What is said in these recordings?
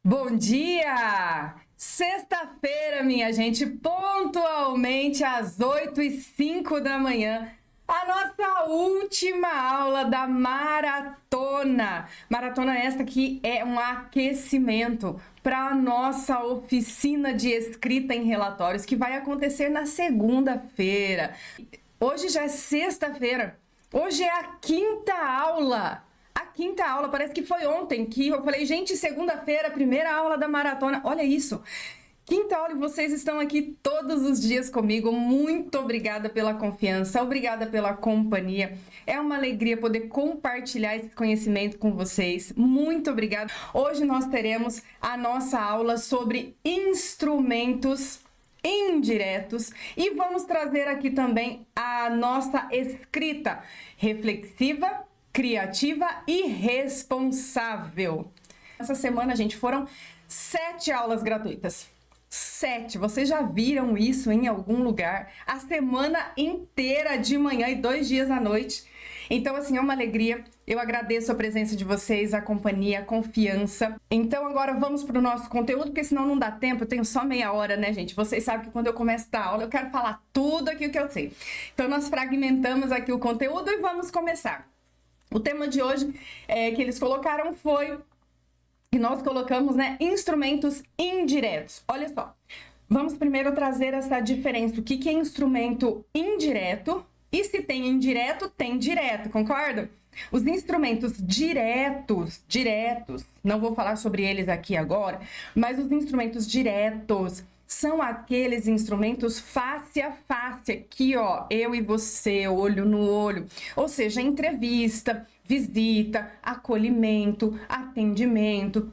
Bom dia! Sexta-feira, minha gente, pontualmente às 8h05 da manhã, a nossa última aula da maratona. Maratona esta que é um aquecimento para a nossa oficina de escrita em relatórios, que vai acontecer na segunda-feira. Hoje já é sexta-feira, hoje é a quinta aula. Parece que foi ontem que eu falei, gente, segunda-feira, primeira aula da maratona. Olha isso, quinta aula e vocês estão aqui todos os dias comigo. Muito obrigada pela confiança, obrigada pela companhia. É uma alegria poder compartilhar esse conhecimento com vocês. Muito obrigada. Hoje nós teremos a nossa aula sobre instrumentos indiretos e vamos trazer aqui também a nossa escrita reflexiva, criativa e responsável. Essa semana, gente, foram 7 aulas gratuitas. 7. Vocês já viram isso em algum lugar? A semana inteira de manhã e 2 dias à noite. Então, assim, é uma alegria. Eu agradeço a presença de vocês, a companhia, a confiança. Então, agora vamos para o nosso conteúdo, porque senão não dá tempo. Eu tenho só meia hora, né, gente? Vocês sabem que quando eu começo a aula, eu quero falar tudo aquilo que eu sei. Então, nós fragmentamos aqui o conteúdo e vamos começar. O tema de hoje que eles colocaram foi, que nós colocamos, né, instrumentos indiretos. Olha só, vamos primeiro trazer essa diferença. O que é instrumento indireto? E se tem indireto, tem direto, concorda? Os instrumentos diretos, não vou falar sobre eles aqui agora, mas os instrumentos diretos são aqueles instrumentos face a face, aqui ó, eu e você, olho no olho, ou seja, entrevista, visita, acolhimento, atendimento.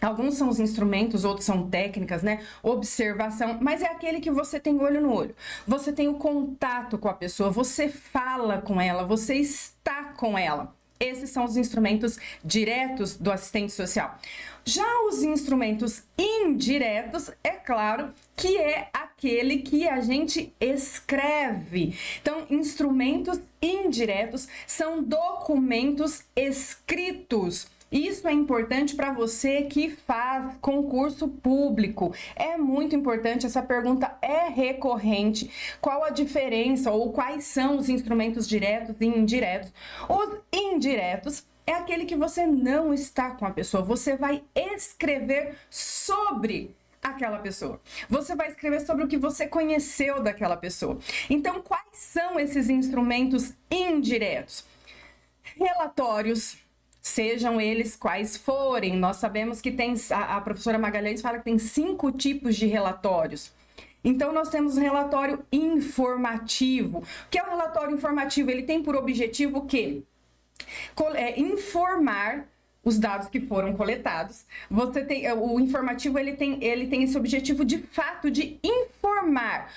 Alguns são os instrumentos, outros são técnicas, né? Observação, mas é aquele que você tem olho no olho. Você tem o contato com a pessoa, você fala com ela, você está com ela. Esses são os instrumentos diretos do assistente social. Já os instrumentos indiretos, é claro que é aquele que a gente escreve. Então, instrumentos indiretos são documentos escritos. Isso é importante para você que faz concurso público. É muito importante, essa pergunta é recorrente. Qual a diferença ou quais são os instrumentos diretos e indiretos? Os indiretos é aquele que você não está com a pessoa, você vai escrever sobre aquela pessoa. Você vai escrever sobre o que você conheceu daquela pessoa. Então, quais são esses instrumentos indiretos? Relatórios, sejam eles quais forem. Nós sabemos que tem, a professora Magalhães fala que tem 5 tipos de relatórios. Então, nós temos o relatório informativo. O que é o relatório informativo? Ele tem por objetivo o quê? Informar os dados que foram coletados. Você tem o informativo, ele tem esse objetivo de fato de informar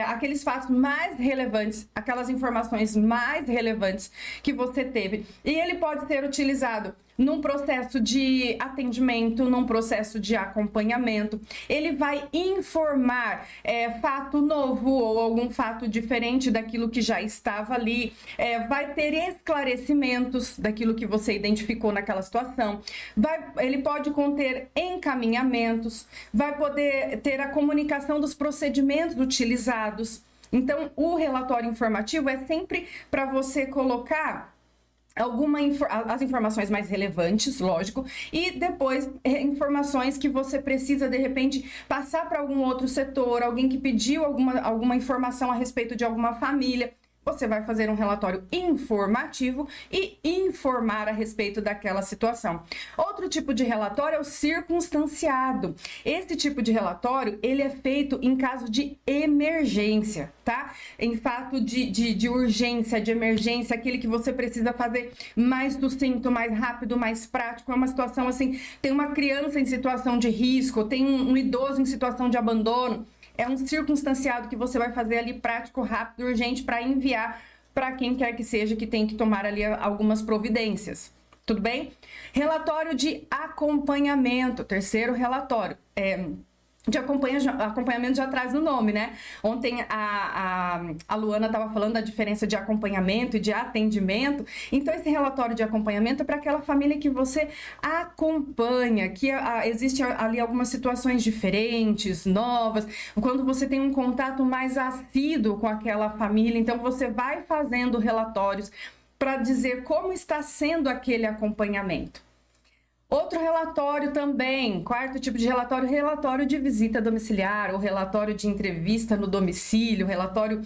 aqueles fatos mais relevantes, aquelas informações mais relevantes que você teve. E ele pode ser utilizado num processo de atendimento, num processo de acompanhamento. Ele vai informar fato novo ou algum fato diferente daquilo que já estava ali. Vai ter esclarecimentos daquilo que você identificou naquela situação. Ele pode conter encaminhamentos, vai poder ter a comunicação dos procedimentos utilizados. Então, o relatório informativo é sempre para você colocar as informações mais relevantes, lógico, e depois informações que você precisa, de repente, passar para algum outro setor, alguém que pediu alguma informação a respeito de alguma família. Você vai fazer um relatório informativo e informar a respeito daquela situação. Outro tipo de relatório é o circunstanciado. Esse tipo de relatório, ele é feito em caso de emergência, tá? Em fato de urgência, de emergência, aquele que você precisa fazer mais sucinto, mais rápido, mais prático. É uma situação assim, tem uma criança em situação de risco, tem um idoso em situação de abandono. É um circunstanciado que você vai fazer ali prático, rápido, urgente para enviar para quem quer que seja que tem que tomar ali algumas providências. Tudo bem? Relatório de acompanhamento, terceiro relatório. de acompanhamento já traz no nome, né? Ontem a Luana estava falando da diferença de acompanhamento e de atendimento. Então, esse relatório de acompanhamento é para aquela família que você acompanha, que existe ali algumas situações diferentes, novas, quando você tem um contato mais assíduo com aquela família, então você vai fazendo relatórios para dizer como está sendo aquele acompanhamento. Outro relatório também, quarto tipo de relatório, relatório de visita domiciliar, ou relatório de entrevista no domicílio, relatório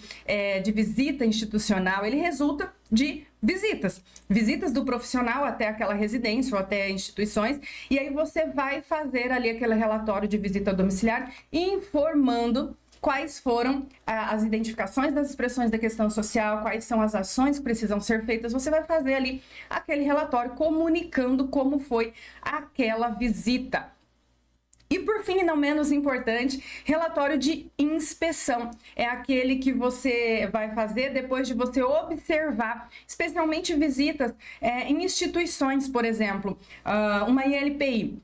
de visita institucional. Ele resulta de visitas do profissional até aquela residência ou até instituições, e aí você vai fazer ali aquele relatório de visita domiciliar informando quais foram as identificações das expressões da questão social, quais são as ações que precisam ser feitas. Você vai fazer ali aquele relatório comunicando como foi aquela visita. E por fim, e não menos importante, relatório de inspeção. É aquele que você vai fazer depois de você observar, especialmente visitas em instituições, por exemplo, uma ILPI.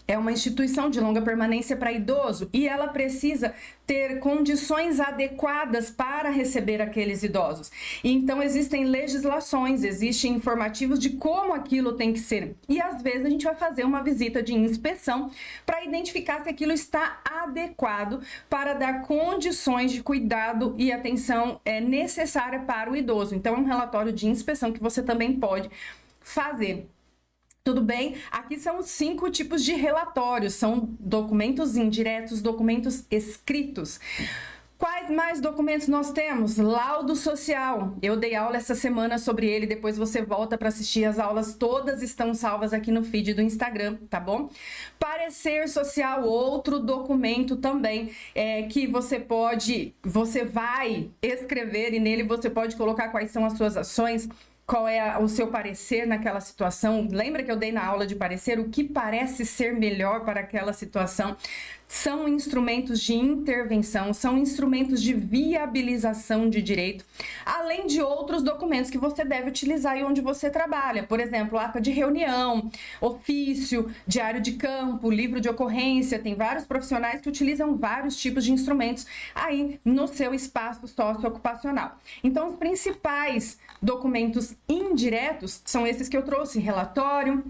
É uma instituição de longa permanência para idoso e ela precisa ter condições adequadas para receber aqueles idosos. E então existem legislações, existem informativos de como aquilo tem que ser. E às vezes a gente vai fazer uma visita de inspeção para identificar se aquilo está adequado para dar condições de cuidado e atenção necessária para o idoso. Então é um relatório de inspeção que você também pode fazer. Tudo bem? Aqui são 5 tipos de relatórios, são documentos indiretos, documentos escritos. Quais mais documentos nós temos? Laudo social. Eu dei aula essa semana sobre ele, depois você volta para assistir as aulas, todas estão salvas aqui no feed do Instagram, tá bom? Parecer social, outro documento também que você vai escrever e nele você pode colocar quais são as suas ações, qual é o seu parecer naquela situação. Lembra que eu dei na aula de parecer? O que parece ser melhor para aquela situação? São instrumentos de intervenção, são instrumentos de viabilização de direito, além de outros documentos que você deve utilizar aí onde você trabalha. Por exemplo, ata de reunião, ofício, diário de campo, livro de ocorrência. Tem vários profissionais que utilizam vários tipos de instrumentos aí no seu espaço socioocupacional. Então, os principais documentos indiretos são esses que eu trouxe: relatório,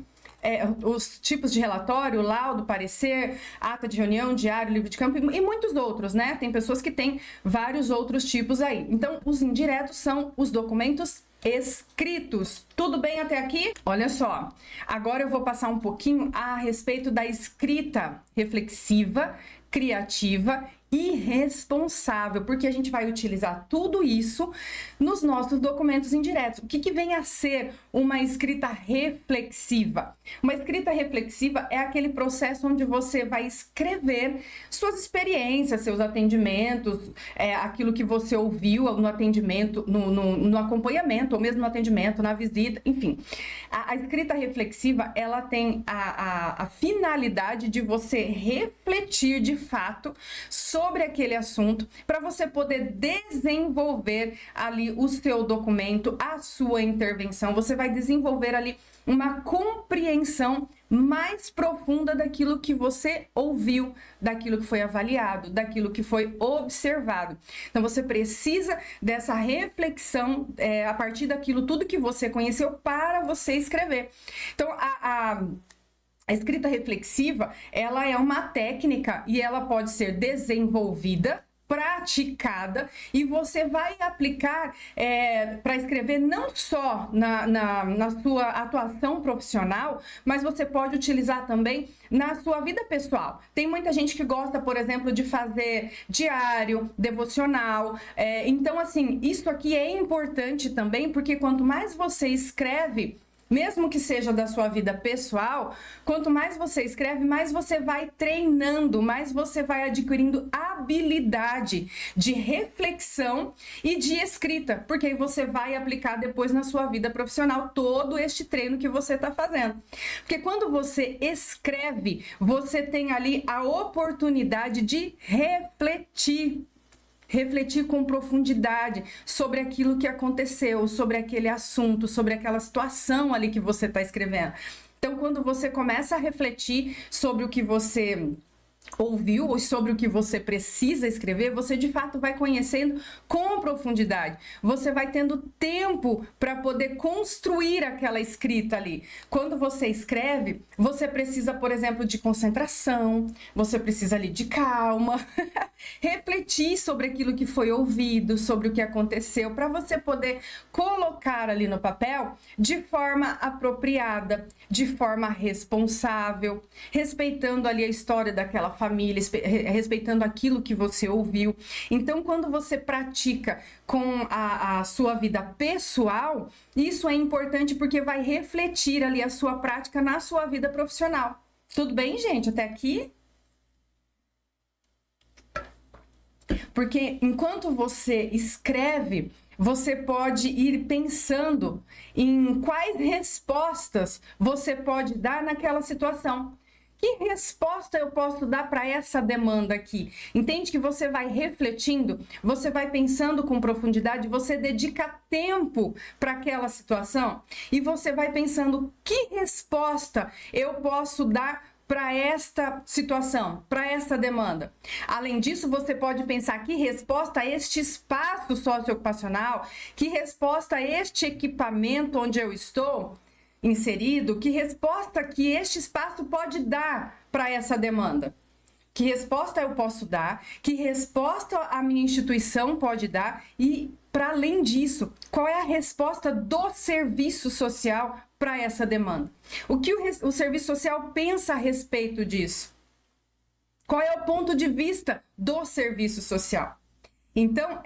os tipos de relatório, laudo, parecer, ata de reunião, diário, livro de campo e muitos outros, né? Tem pessoas que têm vários outros tipos aí. Então, os indiretos são os documentos escritos. Tudo bem até aqui? Olha só, agora eu vou passar um pouquinho a respeito da escrita reflexiva, criativa e responsável, porque a gente vai utilizar tudo isso nos nossos documentos indiretos. O que vem a ser uma escrita reflexiva? Uma escrita reflexiva é aquele processo onde você vai escrever suas experiências, seus atendimentos, aquilo que você ouviu no atendimento, no acompanhamento, ou mesmo no atendimento, na visita, enfim. A escrita reflexiva, ela tem a finalidade de você refletir de fato sobre aquele assunto, para você poder desenvolver ali o seu documento, a sua intervenção. Você vai desenvolver ali uma compreensão mais profunda daquilo que você ouviu, daquilo que foi avaliado, daquilo que foi observado. Então você precisa dessa reflexão a partir daquilo tudo que você conheceu para você escrever. Então a escrita reflexiva, ela é uma técnica e ela pode ser desenvolvida, praticada, e você vai aplicar para escrever não só na sua atuação profissional, mas você pode utilizar também na sua vida pessoal. Tem muita gente que gosta, por exemplo, de fazer diário, devocional. Então, assim, isso aqui é importante também, porque quanto mais você escreve, mesmo que seja da sua vida pessoal, quanto mais você escreve, mais você vai treinando, mais você vai adquirindo habilidade de reflexão e de escrita, porque aí você vai aplicar depois na sua vida profissional todo este treino que você está fazendo. Porque quando você escreve, você tem ali a oportunidade de refletir com profundidade sobre aquilo que aconteceu, sobre aquele assunto, sobre aquela situação ali que você está escrevendo. Então, quando você começa a refletir sobre o que você ouviu ou sobre o que você precisa escrever, você de fato vai conhecendo com profundidade. Você vai tendo tempo para poder construir aquela escrita ali. Quando você escreve, você precisa, por exemplo, de concentração, você precisa ali de calma, refletir sobre aquilo que foi ouvido, sobre o que aconteceu, para você poder colocar ali no papel de forma apropriada, de forma responsável, respeitando ali a história daquela família, respeitando aquilo que você ouviu. Então, quando você pratica com a sua vida pessoal, isso é importante porque vai refletir ali a sua prática na sua vida profissional. Tudo bem, gente? Até aqui? Porque enquanto você escreve, você pode ir pensando em quais respostas você pode dar naquela situação. Que resposta eu posso dar para essa demanda aqui? Entende que você vai refletindo, você vai pensando com profundidade, você dedica tempo para aquela situação e você vai pensando que resposta eu posso dar para esta situação, para essa demanda. Além disso, você pode pensar que resposta a este espaço socioocupacional, que resposta a este equipamento onde eu estou inserido, que resposta que este espaço pode dar para essa demanda. Que resposta eu posso dar, que resposta a minha instituição pode dar e, para além disso, qual é a resposta do serviço social para essa demanda? O que o serviço social pensa a respeito disso? Qual é o ponto de vista do serviço social? Então,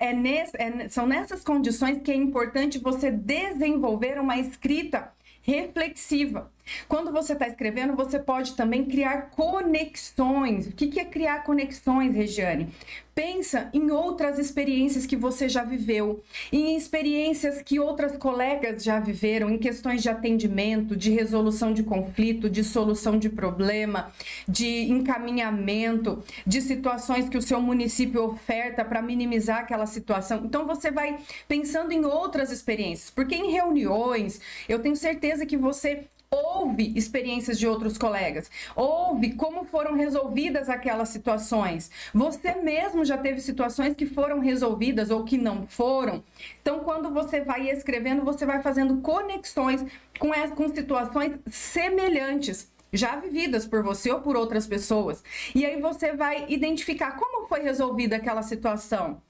são nessas condições que é importante você desenvolver uma escrita reflexiva. Quando você está escrevendo, você pode também criar conexões. O que é criar conexões, Regiane? Pensa em outras experiências que você já viveu, em experiências que outras colegas já viveram, em questões de atendimento, de resolução de conflito, de solução de problema, de encaminhamento, de situações que o seu município oferta para minimizar aquela situação. Então, você vai pensando em outras experiências, porque em reuniões, eu tenho certeza que você ouve experiências de outros colegas, ouve como foram resolvidas aquelas situações. Você mesmo já teve situações que foram resolvidas ou que não foram. Então, quando você vai escrevendo, você vai fazendo conexões com situações semelhantes, já vividas por você ou por outras pessoas. E aí você vai identificar como foi resolvida aquela situação.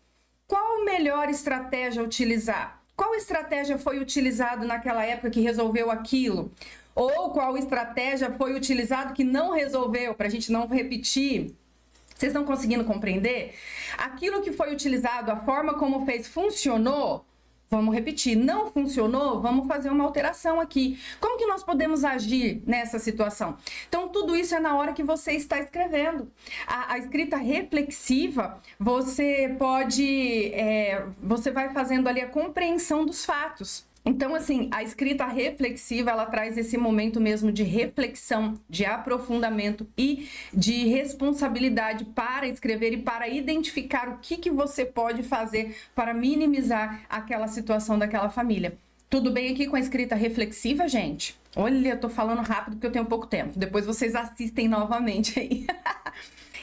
Qual a melhor estratégia a utilizar? Qual estratégia foi utilizada naquela época que resolveu aquilo? Ou qual estratégia foi utilizada que não resolveu, para a gente não repetir? Vocês estão conseguindo compreender? Aquilo que foi utilizado, a forma como fez, funcionou? Vamos repetir. Não funcionou? Vamos fazer uma alteração aqui. Como que nós podemos agir nessa situação? Então, tudo isso é na hora que você está escrevendo. A escrita reflexiva, você vai fazendo ali a compreensão dos fatos. Então, assim, a escrita reflexiva, ela traz esse momento mesmo de reflexão, de aprofundamento e de responsabilidade para escrever e para identificar o que você pode fazer para minimizar aquela situação daquela família. Tudo bem aqui com a escrita reflexiva, gente? Olha, eu tô falando rápido porque eu tenho pouco tempo. Depois vocês assistem novamente aí.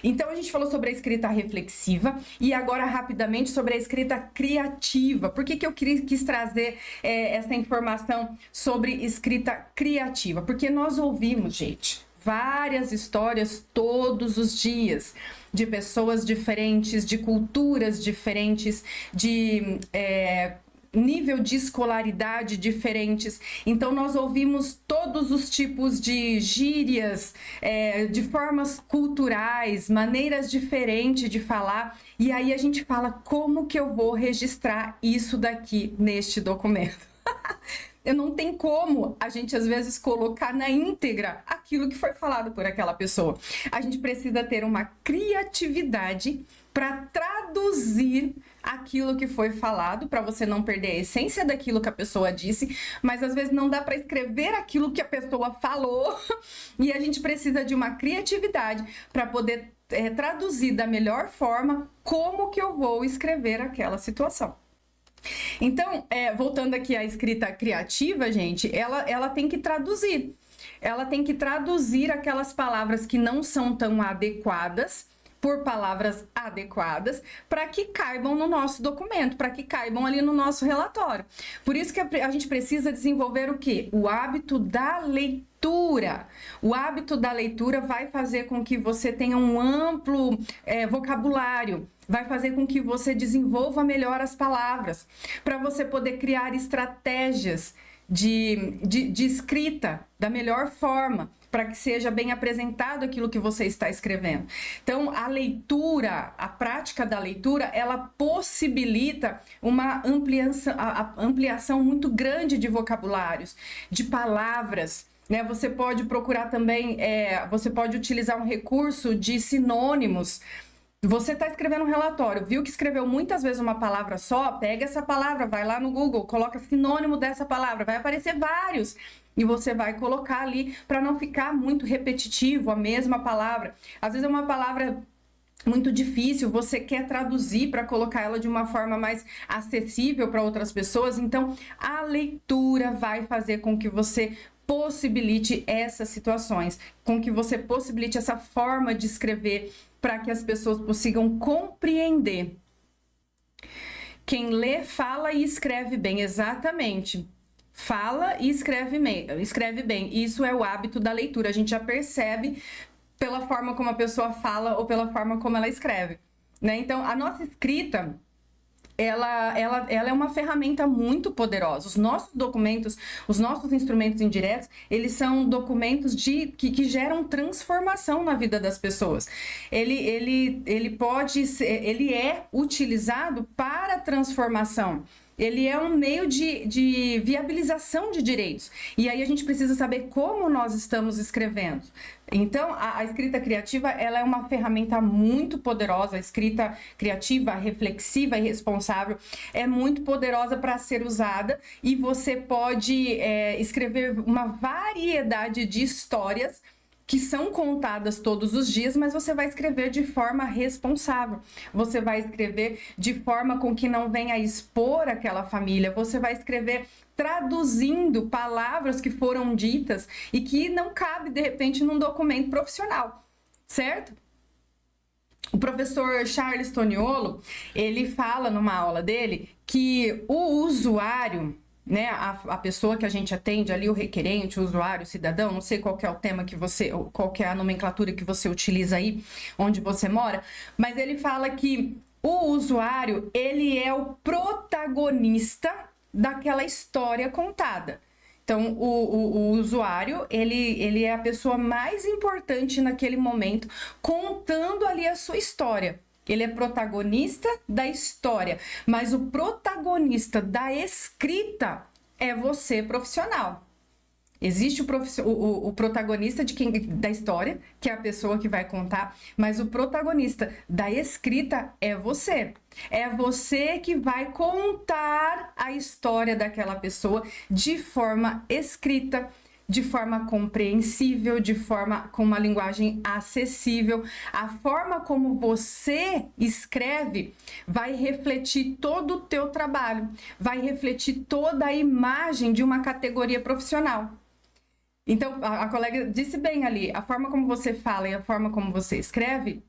Então, a gente falou sobre a escrita reflexiva e agora, rapidamente, sobre a escrita criativa. Por que eu quis trazer essa informação sobre escrita criativa? Porque nós ouvimos, gente, várias histórias todos os dias de pessoas diferentes, de culturas diferentes, de nível de escolaridade diferentes. Então, nós ouvimos todos os tipos de gírias, de formas culturais, maneiras diferentes de falar. E aí a gente fala, como que eu vou registrar isso daqui neste documento? Eu não tenho como a gente, às vezes, colocar na íntegra aquilo que foi falado por aquela pessoa. A gente precisa ter uma criatividade para traduzir aquilo que foi falado, para você não perder a essência daquilo que a pessoa disse, mas às vezes não dá para escrever aquilo que a pessoa falou, e a gente precisa de uma criatividade para poder traduzir da melhor forma como que eu vou escrever aquela situação. Então, voltando aqui à escrita criativa, gente, ela tem que traduzir. ela tem que traduzir aquelas palavras que não são tão adequadas por palavras adequadas para que caibam no nosso documento, para que caibam ali no nosso relatório. Por isso que a gente precisa desenvolver o quê? O hábito da leitura. O hábito da leitura vai fazer com que você tenha um amplo vocabulário, vai fazer com que você desenvolva melhor as palavras, para você poder criar estratégias de escrita da melhor forma, para que seja bem apresentado aquilo que você está escrevendo. Então, a leitura, a prática da leitura, ela possibilita uma ampliação muito grande de vocabulários, de palavras, né? Você pode procurar também, você pode utilizar um recurso de sinônimos. Você está escrevendo um relatório, viu que escreveu muitas vezes uma palavra só? Pega essa palavra, vai lá no Google, coloca sinônimo dessa palavra, vai aparecer vários. E você vai colocar ali para não ficar muito repetitivo a mesma palavra. Às vezes é uma palavra muito difícil, você quer traduzir para colocar ela de uma forma mais acessível para outras pessoas. Então, a leitura vai fazer com que você possibilite essas situações, com que você possibilite essa forma de escrever para que as pessoas consigam compreender. Quem lê, fala e escreve bem, exatamente. Fala e escreve bem. Isso é o hábito da leitura. A gente já percebe pela forma como a pessoa fala ou pela forma como ela escreve, né? Então, a nossa escrita, ela é uma ferramenta muito poderosa. Os nossos documentos, os nossos instrumentos indiretos, eles são documentos que geram transformação na vida das pessoas. Ele é utilizado para transformação. Ele é um meio de viabilização de direitos. E aí a gente precisa saber como nós estamos escrevendo. Então, a escrita criativa, ela é uma ferramenta muito poderosa. A escrita criativa, reflexiva e responsável é muito poderosa para ser usada. E você pode escrever uma variedade de histórias que são contadas todos os dias, mas você vai escrever de forma responsável. Você vai escrever de forma com que não venha a expor aquela família. Você vai escrever traduzindo palavras que foram ditas e que não cabe, de repente, num documento profissional, certo? O professor Charles Toniolo, ele fala numa aula dele que o usuário, né, a pessoa que a gente atende ali, o requerente, o usuário, o cidadão, não sei qual que é o tema que você, qual que é a nomenclatura que você utiliza aí, onde você mora, mas ele fala que o usuário, ele é o protagonista daquela história contada. Então, o usuário, ele é a pessoa mais importante naquele momento, contando ali a sua história. Ele é protagonista da história, mas o protagonista da escrita é você, profissional. Existe o protagonista da história, que é a pessoa que vai contar, mas o protagonista da escrita é você. É você que vai contar a história daquela pessoa de forma escrita, de forma compreensível, de forma com uma linguagem acessível. A forma como você escreve vai refletir todo o teu trabalho, vai refletir toda a imagem de uma categoria profissional. Então, a colega disse bem ali, a forma como você fala e a forma como você escreve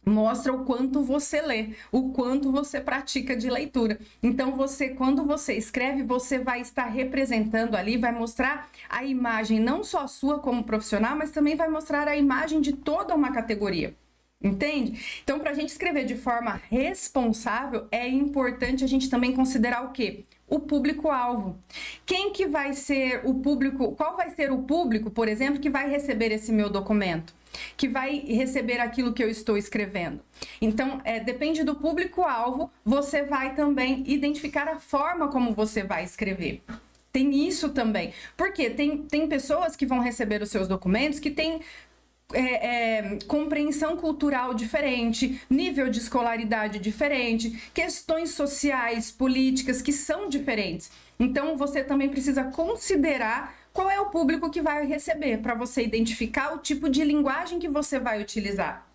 mostra o quanto você lê, o quanto você pratica de leitura. Então, quando você escreve, você vai estar representando ali, vai mostrar a imagem não só sua como profissional, mas também vai mostrar a imagem de toda uma categoria. Entende? Então, para a gente escrever de forma responsável, é importante a gente também considerar o quê? O público-alvo. Quem que vai ser o público, qual vai ser o público, por exemplo, que vai receber esse meu documento? Que vai receber aquilo que eu estou escrevendo. Então, depende do público-alvo, você vai também identificar a forma como você vai escrever. Tem isso também. Porque tem pessoas que vão receber os seus documentos que têm compreensão cultural diferente, nível de escolaridade diferente, questões sociais, políticas que são diferentes. Então, você também precisa considerar qual é o público que vai receber, para você identificar o tipo de linguagem que você vai utilizar.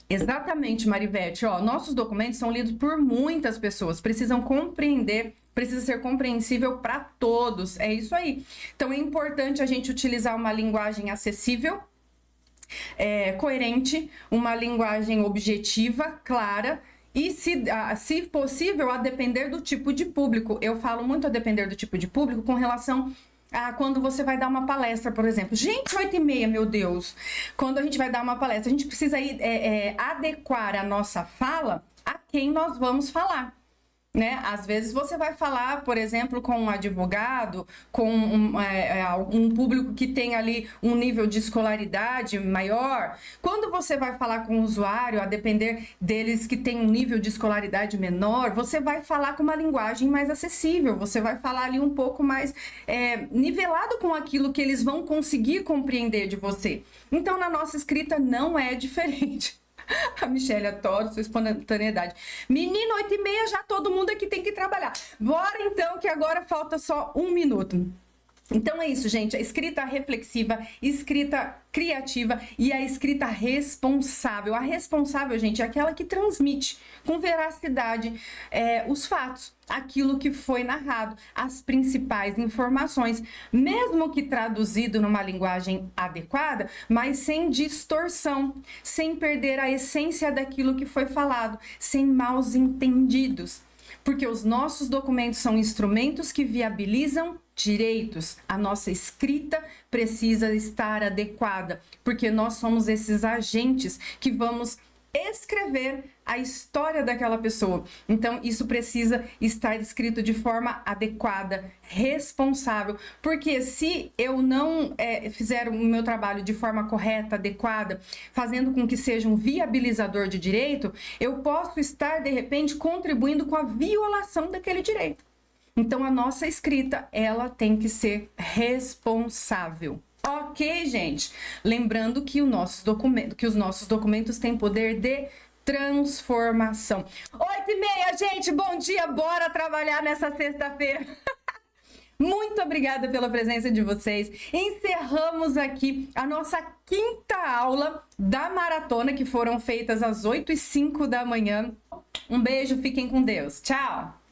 Exatamente, Marivete. Nossos documentos são lidos por muitas pessoas, precisam compreender precisa ser compreensível para todos. É isso aí. Então é importante a gente utilizar uma linguagem acessível, coerente, uma linguagem objetiva, clara. E, se possível, a depender do tipo de público. Eu falo muito a depender do tipo de público com relação a quando você vai dar uma palestra, por exemplo. Gente, 8h30, meu Deus! Quando a gente vai dar uma palestra, a gente precisa adequar a nossa fala a quem nós vamos falar. Né? Às vezes você vai falar, por exemplo, com um advogado, com um público que tem ali um nível de escolaridade maior. Quando você vai falar com o usuário, a depender deles que tem um nível de escolaridade menor, você vai falar com uma linguagem mais acessível, você vai falar ali um pouco mais nivelado com aquilo que eles vão conseguir compreender de você. Então, na nossa escrita não é diferente. A Michelle adora sua espontaneidade. Menino, 8h30, já todo mundo aqui tem que trabalhar. Bora então, que agora falta só 1 minuto. Então é isso, gente. A escrita reflexiva, escrita criativa e a escrita responsável. A responsável, gente, é aquela que transmite com veracidade os fatos, aquilo que foi narrado, as principais informações, mesmo que traduzido numa linguagem adequada, mas sem distorção, sem perder a essência daquilo que foi falado, sem maus entendidos. Porque os nossos documentos são instrumentos que viabilizam direitos. A nossa escrita precisa estar adequada, porque nós somos esses agentes que vamos escrever a história daquela pessoa. Então, isso precisa estar escrito de forma adequada, responsável, porque se eu não fizer o meu trabalho de forma correta, adequada, fazendo com que seja um viabilizador de direito, eu posso estar, de repente, contribuindo com a violação daquele direito. Então, a nossa escrita, ela tem que ser responsável. Ok, gente? Lembrando que os nossos documentos têm poder de transformação. 8h30, gente, bom dia, bora trabalhar nessa sexta-feira. Muito obrigada pela presença de vocês. Encerramos aqui a nossa 5ª aula da maratona, que foram feitas às 8h05 da manhã. Um beijo, fiquem com Deus. Tchau!